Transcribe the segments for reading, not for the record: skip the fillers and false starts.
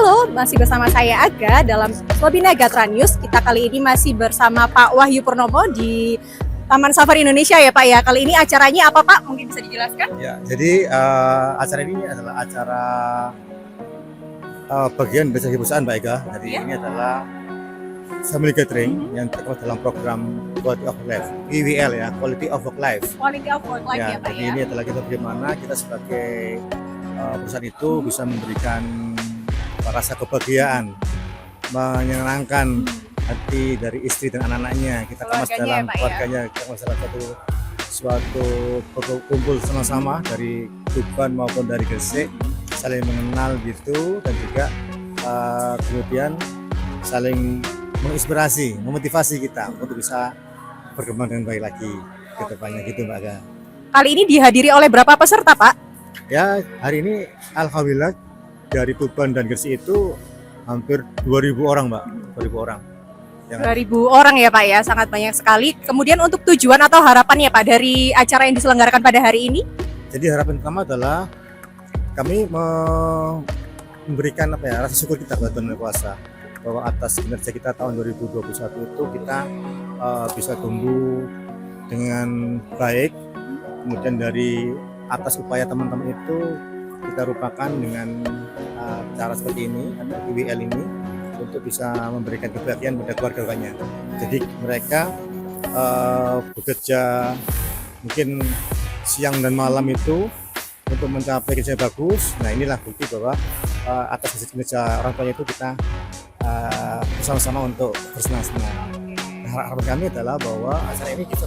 Halo, masih bersama saya Aga dalam webinar Gatra News. Kita kali ini masih bersama Pak Wahyu Purnomo di Taman Safari Indonesia ya Pak ya. Kali ini acaranya apa Pak? Mungkin bisa dijelaskan? Ya, jadi acara ini adalah acara bagian besar perusahaan Mbak Ega. Jadi ini adalah family gathering yang terkait dalam program Quality of Life, QWL ya, Quality of Work Life. Quality of Work Life ya Pak jadi ya. ini adalah kita bagaimana kita sebagai perusahaan itu bisa memberikan rasa kebahagiaan, menyenangkan hati dari istri dan anak-anaknya. Kita kemas dalam keluarganya, kita kemas dalam suatu kumpul sama-sama dari Tuban maupun dari Gresik, saling mengenal gitu, dan juga kemudian saling menginspirasi, memotivasi kita untuk bisa berkembang dengan baik lagi ke depannya gitu Mbak Aga. Kali ini dihadiri oleh berapa peserta Pak? Ya, hari ini alhamdulillah dari Tuban dan Gresik itu hampir 2.000 orang Mbak, 2.000 orang. 2.000 orang ya Pak ya, sangat banyak sekali. Kemudian untuk tujuan atau harapan ya Pak dari acara yang diselenggarakan pada hari ini? Jadi harapan pertama adalah kami memberikan rasa syukur kita kepada Tuhan Yang Kuasa bahwa atas kinerja kita tahun 2021 itu kita bisa tumbuh dengan baik. Kemudian dari atas upaya teman-teman itu kita rupakan dengan cara seperti ini, atau QWL ini, untuk bisa memberikan kebahagiaan pada keluarganya. Jadi mereka bekerja mungkin siang dan malam itu untuk mencapai kerja bagus. Nah, inilah bukti bahwa atas kinerja orang tuanya itu kita bersama-sama untuk bersenang-senang. Nah, harapan kami adalah bahwa acara ini bisa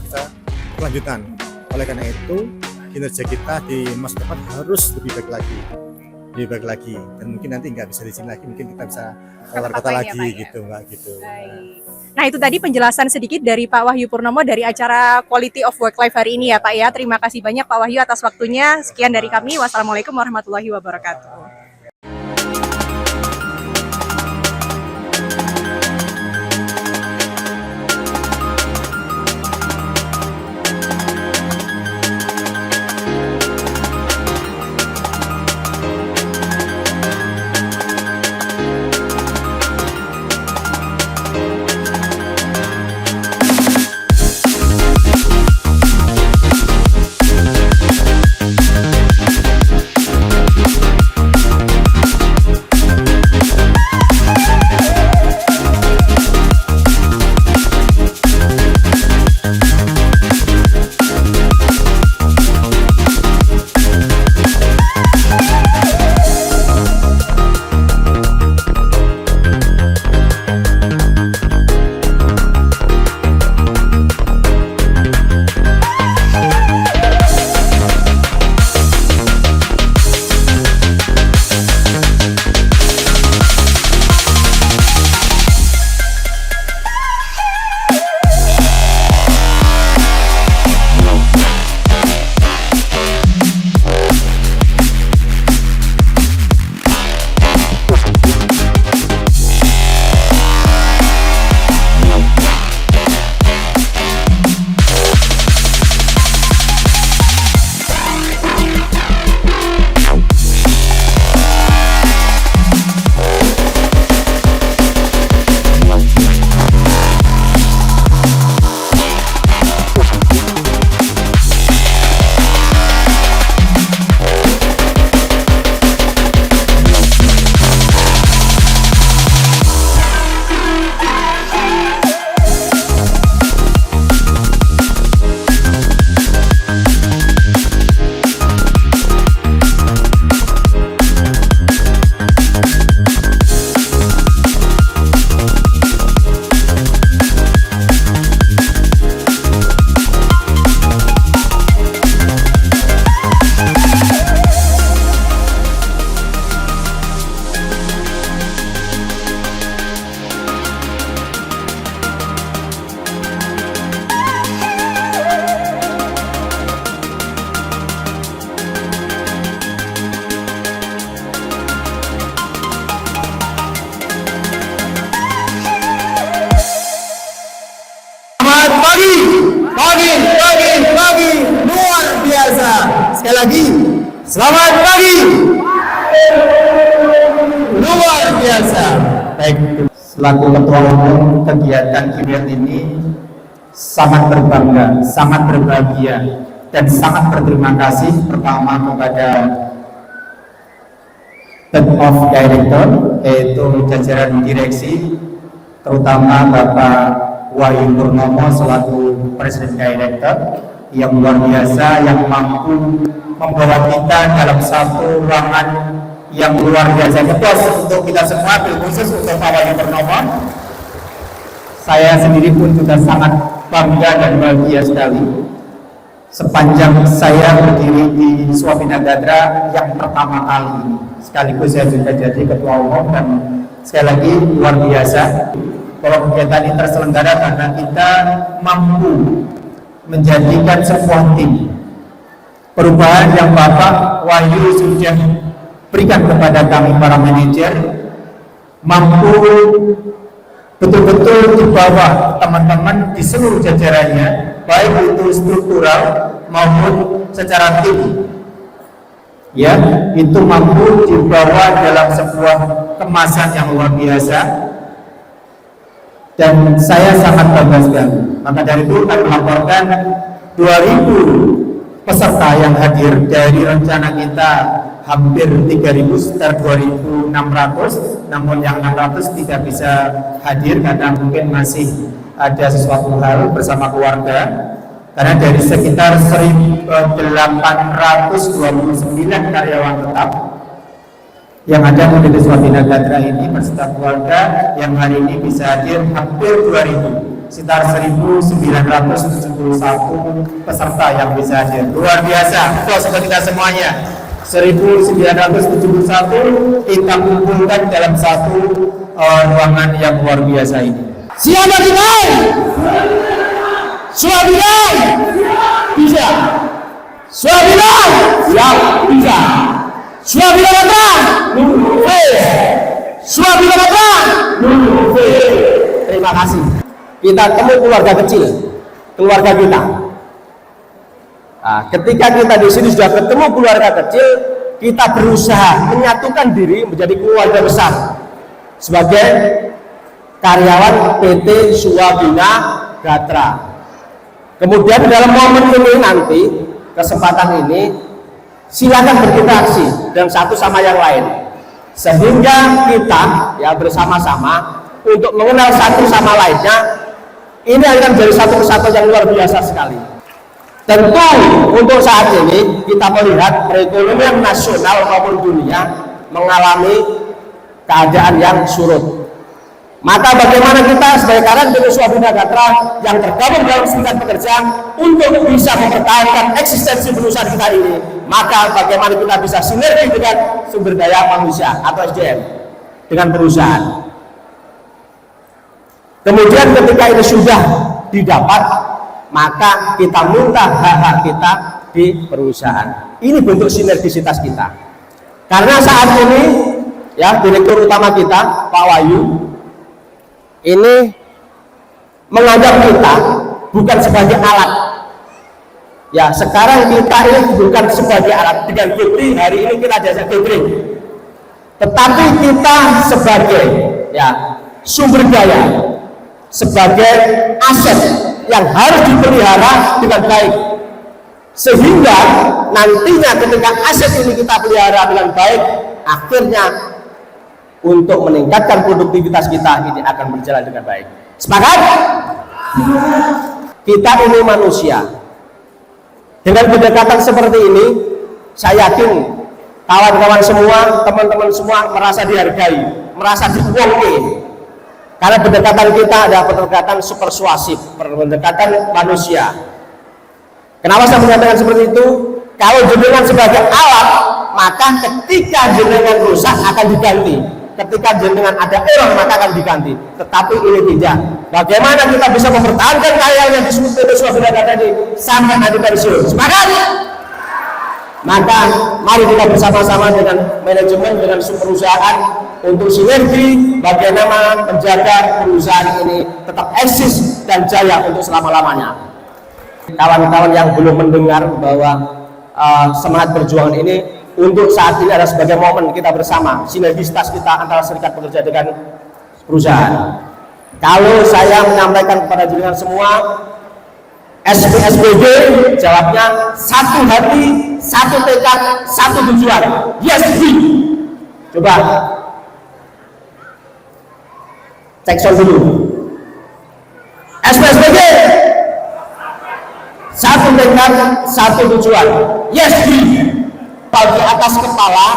berkelanjutan. Oleh karena itu kinerja kita di masa depan harus lebih baik lagi, dan mungkin nanti nggak bisa di sini lagi, mungkin kita bisa keluar kota lagi ya, gitu Mbak gitu. Nah itu tadi penjelasan sedikit dari Pak Wahyu Purnomo dari acara Quality of Work Life hari ini ya Pak ya. Terima kasih banyak Pak Wahyu atas waktunya. Sekian dari kami. Wassalamualaikum warahmatullahi wabarakatuh. selaku Ketua Umum kegiatan Kiwiat ini sangat berbangga, sangat berbahagia, dan sangat berterima kasih pertama kepada Board of Director, yaitu jajaran direksi, terutama Bapak Wahyu Purnomo selaku Presiden Director yang luar biasa, yang mampu membawa kita dalam satu ruangan yang luar biasa. Khusus untuk kita semua, khusus untuk Pak Wahyu Purnomo, saya sendiri pun juga sangat bangga dan bahagia sekali sepanjang saya berdiri di Swabina Gadra yang pertama kali ini. Sekaligus saya juga jadi ketua umum, dan sekali lagi luar biasa bahwa kegiatan ini terselenggara karena kita mampu menjadikan sebuah tim perubahan yang Bapak Wahyu sudah berikan kepada kami para manajer, mampu betul-betul di bawah teman-teman di seluruh jajarannya, baik itu struktural maupun secara tim, ya, itu mampu dibawa dalam sebuah kemasan yang luar biasa, dan saya sangat bangga sekali. Maka dari itu kami melaporkan 2.000 peserta yang hadir dari rencana kita hampir 3.000, sekitar 2.600, namun yang 600 tidak bisa hadir karena mungkin masih ada sesuatu hal bersama keluarga, karena dari sekitar 1.829 karyawan tetap yang ada di Swabina Gadra ini beserta keluarga yang hari ini bisa hadir hampir 2.000, sekitar 1.971 peserta yang bisa hadir. Luar biasa, bos kita semuanya. 1.971 kita kumpulkan dalam satu ruangan yang luar biasa ini. Siapa kita? Swabina bisa. Swabina siap bisa. Swabina Gadra Swabina Gadra. Terima kasih. Kita temu keluarga kecil, keluarga kita. Nah, ketika kita di sini sudah ketemu keluarga kecil, kita berusaha menyatukan diri menjadi keluarga besar sebagai karyawan PT Swabina Gadra. Kemudian dalam momen ini nanti, kesempatan ini, silakan berinteraksi dengan satu sama yang lain, sehingga kita ya bersama-sama untuk mengenal satu sama lainnya. Ini akan menjadi satu kesatuan yang luar biasa sekali. Tentu untuk saat ini kita melihat perekonomian nasional maupun dunia mengalami keadaan yang surut. Maka bagaimana kita sebagai karyawan PT Swabina Gadra yang tergabung dalam serikat pekerja untuk bisa mempertahankan eksistensi perusahaan kita ini, maka bagaimana kita bisa sinergi dengan sumber daya manusia atau SDM dengan perusahaan. Kemudian ketika ini sudah didapat, maka kita minta hak-hak kita di perusahaan. Ini bentuk sinergisitas kita. Karena saat ini ya direktur utama kita Pak Wahyu ini menganggap kita bukan sebagai alat. Ya, sekarang kita ini bukan sebagai alat, dengan bukti hari ini kita jasa catering. Tetapi kita sebagai ya sumber daya, sebagai aset yang harus dipelihara dengan baik, sehingga nantinya ketika aset ini kita pelihara dengan baik, akhirnya untuk meningkatkan produktivitas kita ini akan berjalan dengan baik. Sepakat? Kita ini manusia. Dengan pendekatan seperti ini, saya yakin kawan-kawan semua, teman-teman semua merasa dihargai, merasa diuangkan. Karena pendekatan kita adalah pendekatan persuasif, pendekatan manusia. Kenapa saya mengatakan seperti itu? Kalau jenengan sebagai alat, maka ketika jenengan rusak akan diganti. Ketika jenengan ada error, maka akan diganti. Tetapi ini tidak. Bagaimana kita bisa mempertahankan karyawan yang disebut PT Swabina Gadra ini sampai nanti pensiun? Sepakat? Maka mari kita bersama-sama dengan manajemen, dengan perusahaan untuk sinergi bagaimana menjaga perusahaan ini tetap eksis dan jaya untuk selama-lamanya. Kawan-kawan yang belum mendengar bahwa semangat perjuangan ini untuk saat ini adalah sebagai momen kita bersama, sinergisitas kita antara serikat pekerja dengan perusahaan. Kalau saya menyampaikan kepada jenengan semua, SPSBG jawabnya satu hati, satu tekad, satu tujuan. Yes, we. Coba cek sound dulu. SPSBG satu tekad, satu tujuan. Yes, we. Bagi atas kepala,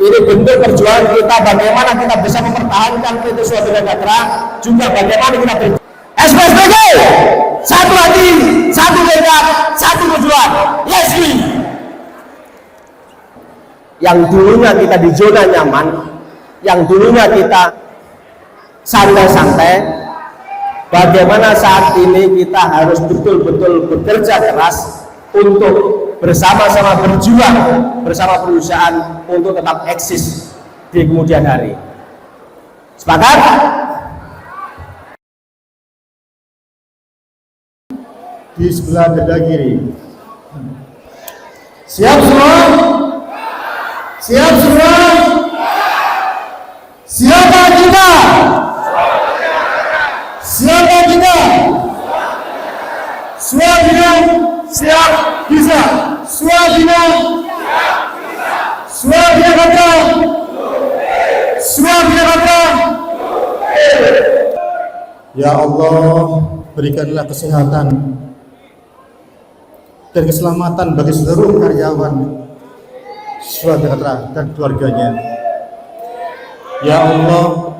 ini bentuk perjuangan kita bagaimana kita bisa mempertahankan PT Swadaya Gatra, juga bagaimana kita SPSBG satu hati, satu tekad, satu tujuan. Yes, we. Yang dulunya kita di zona nyaman, yang dulunya kita santai-santai, bagaimana saat ini kita harus betul-betul bekerja keras untuk bersama-sama berjuang bersama perusahaan untuk tetap eksis di kemudian hari. Sepakat? Di sebelah dada kiri. Siap semua? Siap semua? Siapa kita? Siapa kita? Swadina siap bisa. Swadina Swadina Gatra. Swadina Gatra. Ya Allah, berikanlah kesehatan dan keselamatan bagi seluruh karyawan Swadaya Gatra dan keluarganya. Ya Allah,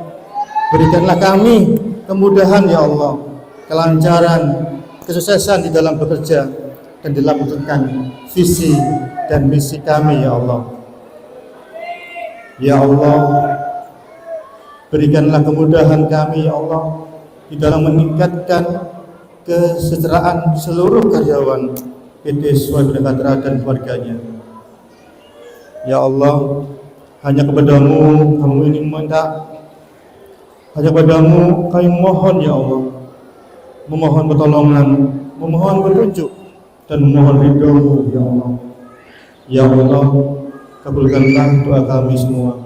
berikanlah kami kemudahan ya Allah, kelancaran, kesuksesan di dalam bekerja dan dilakukan visi dan misi kami ya Allah. Ya Allah, berikanlah kemudahan kami ya Allah di dalam meningkatkan kesejahteraan seluruh karyawan PT Swadaya Gatra dan keluarganya. Ya Allah, hanya kepadamu kami ini meminta, hanya kepadamu kami mohon ya Allah, memohon pertolongan, memohon petunjuk dan memohon ridho-Mu ya Allah. Ya Allah, kabulkanlah doa kami semua.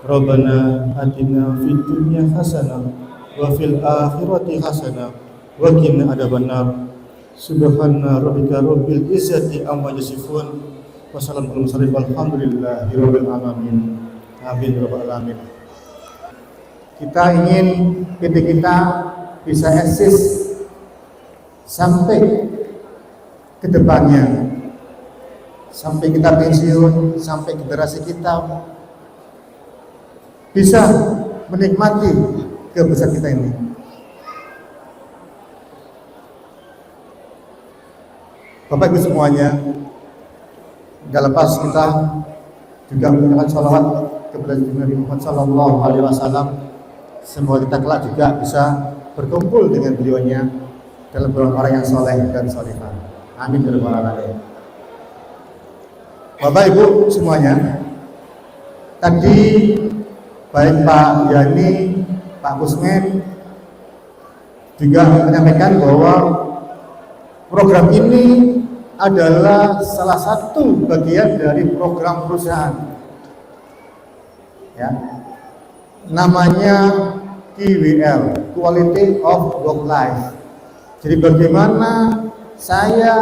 Rabbana atina fid dunya hasanah wa fil akhirati hasanah wa qina adzabannar. Subhana rabbika rabbil izzati amma yasifun wa salamun alhamdulillahi rabbil alamin. Amin rabbal alamin. Kita ingin PT kita bisa eksis sampai ke depannya, sampai kita pensiun, sampai generasi kita bisa menikmati kebesaran kita ini. Bapak Ibu semuanya, gak lepas kita juga mengucapkan salawat kepada Nabi Muhammad SAW. Semoga kita kelak juga bisa berkumpul dengan beliaunya dalam golongan orang yang soleh dan solehah. Amin ya rabbal alamin. Bapak Ibu semuanya, tadi baik Pak Yani, Pak Kusmen juga menyampaikan bahwa program ini adalah salah satu bagian dari program perusahaan. Ya, namanya QWL, Quality of Work Life. Jadi bagaimana saya,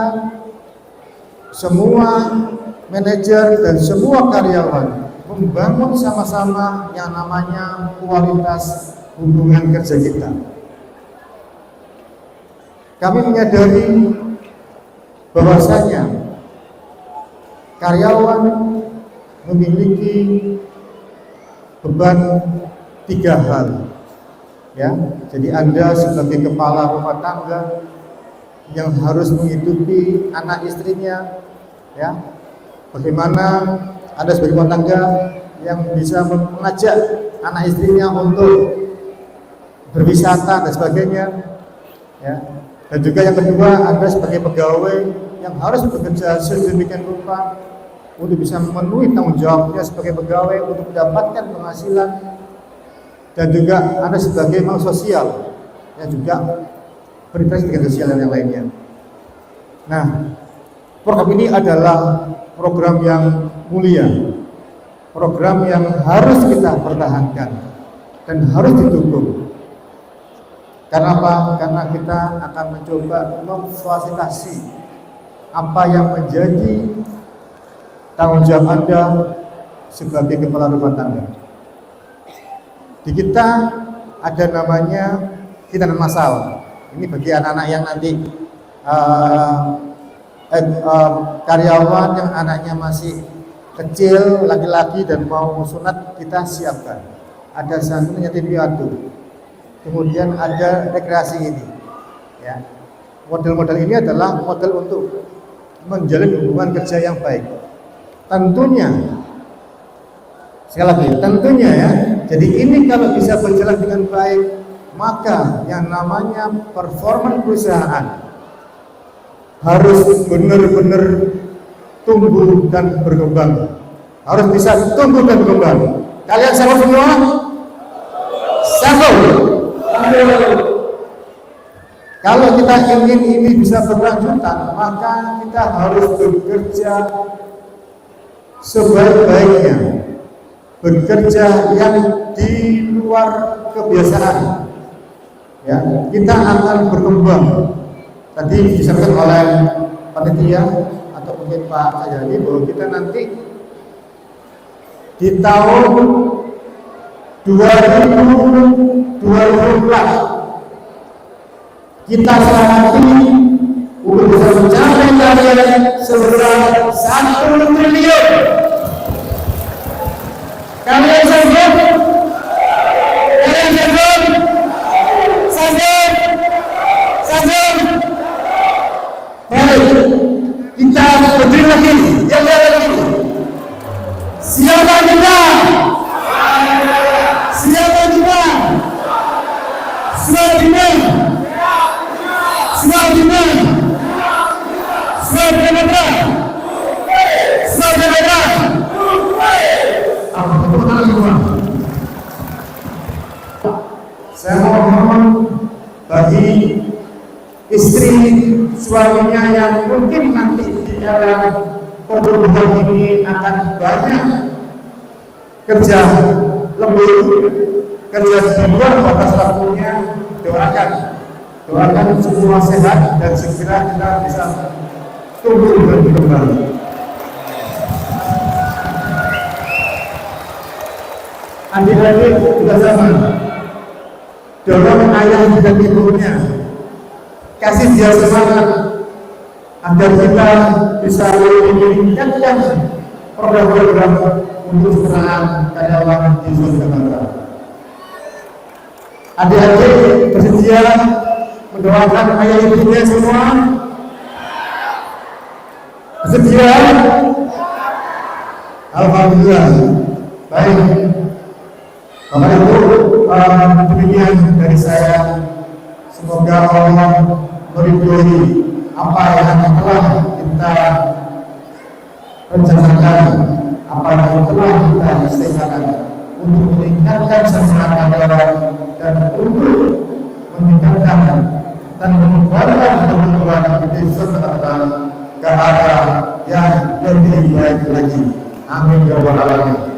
semua manajer dan semua karyawan membangun sama-sama yang namanya kualitas hubungan kerja kita. Kami menyadari bahwasanya karyawan memiliki beban 3 hal, ya. Jadi Anda sebagai kepala rumah tangga yang harus menghidupi anak istrinya, ya. Bagaimana Anda sebagai rumah tangga yang bisa mengajak anak istrinya untuk berwisata dan sebagainya, ya. Dan juga yang kedua, Anda sebagai pegawai yang harus bekerja sedemikian rupa untuk bisa memenuhi tanggung jawabnya sebagai pegawai untuk mendapatkan penghasilan, dan juga Anda sebagai makhluk sosial yang juga berinteraksi dengan sosial dan yang lainnya. Nah, program ini adalah program yang mulia, program yang harus kita pertahankan, dan harus didukung. Karena apa? Karena kita akan mencoba memfasilitasi apa yang menjadi tanggung jawab Anda sebagai kepala rumah tangga. Di kita ada namanya hitanan massal. Ini bagi anak-anak yang nanti karyawan yang anaknya masih kecil, laki-laki dan mau sunat, kita siapkan. Ada santunya piatu. Kemudian ada rekreasi ini. Ya. Model-model ini adalah model untuk menjalin hubungan kerja yang baik. Tentunya, sekali lagi, tentunya ya. Jadi ini kalau bisa berjalan dengan baik, maka yang namanya performa perusahaan harus benar-benar tumbuh dan berkembang. Harus bisa tumbuh dan berkembang. Kalian sama semua? Satu. Kalau kita ingin ini bisa berlanjutan, maka kita harus bekerja sebaik-baiknya, bekerja yang di luar kebiasaan. Ya, kita akan berkembang. Tadi disampaikan oleh panitia atau mungkin Pak Ayani bahwa kita nanti di tahun 2012 kita selama ini untuk bisa mencapai target sebesar 1 triliun. Kalian sanggup? Kalian sanggup? Sanggup? Sanggup? Baik, kita berdiri lagi, yang lagi. Siapa kita? Siapa kita? Siapa kita? Siapa kita? Siapa kita? Siapa kita? Saya mohon bagi istri suaminya yang mungkin nanti di dalam perhubungan ini akan banyak kerja lembur, kerja di luar batas waktunya, doakan semua sehat dan segera kita bisa tumbuh dan berkembang. Adik-adik juga sama, dorong ayah dan ibunya, kasih dia semangat agar kita bisa meningkatkan program-program untuk peran karyawan di Sulawesi Tenggara. Adik-adik bersedia mendoakan ayah ibunya semua? Bersedia? Alhamdulillah. Baik. Bapak Ibu, demikian dari saya. Semoga Allah meridhoi apa yang telah kita rencanakan, apa yang telah kita istiqamahkan untuk meningkatkan semangat karyawan dan untuk meningkatkan dan mengembangkan teman-teman di Sulawesi ke arah yang lebih baik lagi. Amin ya rabbal alamin.